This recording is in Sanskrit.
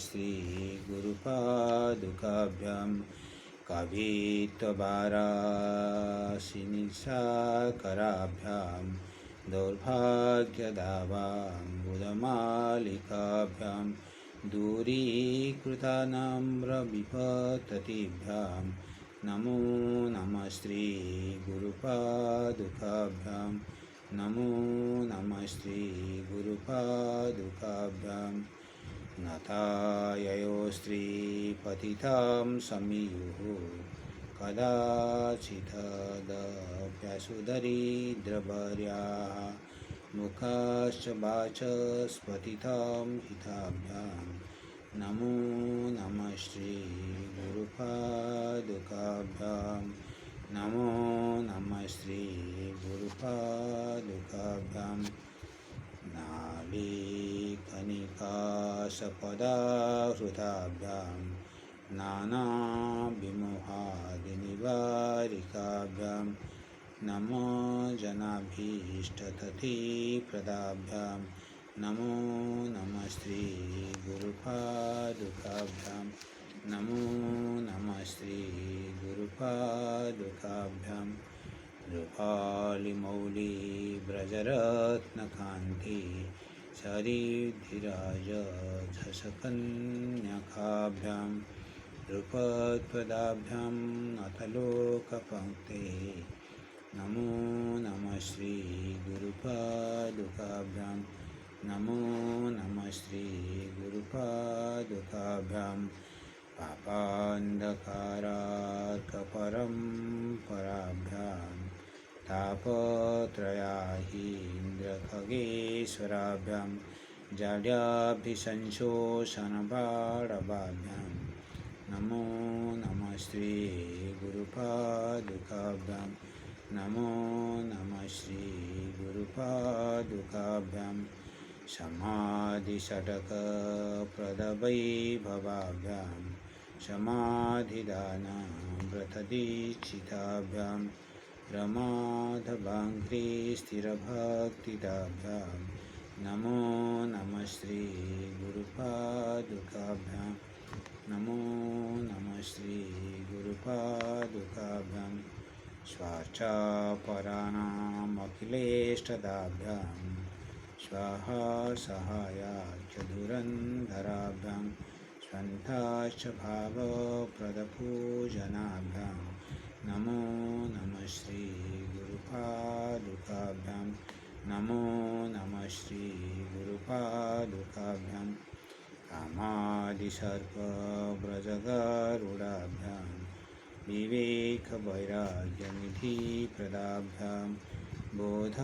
श्रीगुरुपादुकाभ्यां कवित्ववाराशिनिशाकराभ्यां दौर्भाग्यदावाम्बुदमालिकाभ्यां दूरीकृतानम्रविपततिभ्यां नमो नमः श्रीगुरुपादुकाभ्यां नमो नमः श्रीगुरुपादुकाभ्यां नताययोस्त्रीपतितां समीयुः कदाचिदप्यसुदरिद्रवर्याः मुखाश्च वाचस्पतितां हिताभ्यां नमो नमः श्रीगुरुपादुकाभ्यां नमो नमः श्रीगुरुपादुकाभ्यां नालीकनिकाशपदाहृताभ्यां नानाविमोहादिनिवारिकाभ्यां नमो जनाभीष्टततिप्रदाभ्यां नमो नमः श्रीगुरुपादुकाभ्यां नमो नमः श्रीगुरुपादुकाभ्यां नृपालिमौलिव्रजरत्नकान्ति शरीरधिराजझषकन्यकाभ्यां नृपत्वदाभ्यां नतलोकपङ्क्ते नमो नमः श्रीगुरुपादुकाभ्यां नमो नमः श्रीगुरुपादुकाभ्यां पापान्धकारार्कपरम्पराभ्यां तापत्रयाहीन्द्रखगेश्वराभ्यां जाड्याभिसंशोषणबाणवाभ्यां नमो नमः श्रीगुरुपादुकाभ्यां नमो नमः श्रीगुरुपादुकाभ्यां समाधिषटकप्रदवैभवाभ्यां समाधिदानव्रतदीक्षिताभ्यां रमाधवाङ्घ्रिस्थिरभक्तिदाभ्यां नमो नमः श्रीगुरुपादुकाभ्यां नमो नमः श्रीगुरुपादुकाभ्यां स्वार्चापराणामखिलेष्टदाभ्यां स्वाहा सहायाख्यधुरन्धराभ्यां स्वन्ताश्च भावप्रदपूजनाभ्यां नमो नमः श्रीगुरुपादुकाभ्यां नमो नमः श्रीगुरुपादुकाभ्यां कामादिसर्पव्रजगारुडाभ्यां विवेकवैराग्यनिधिप्रदाभ्यां बोध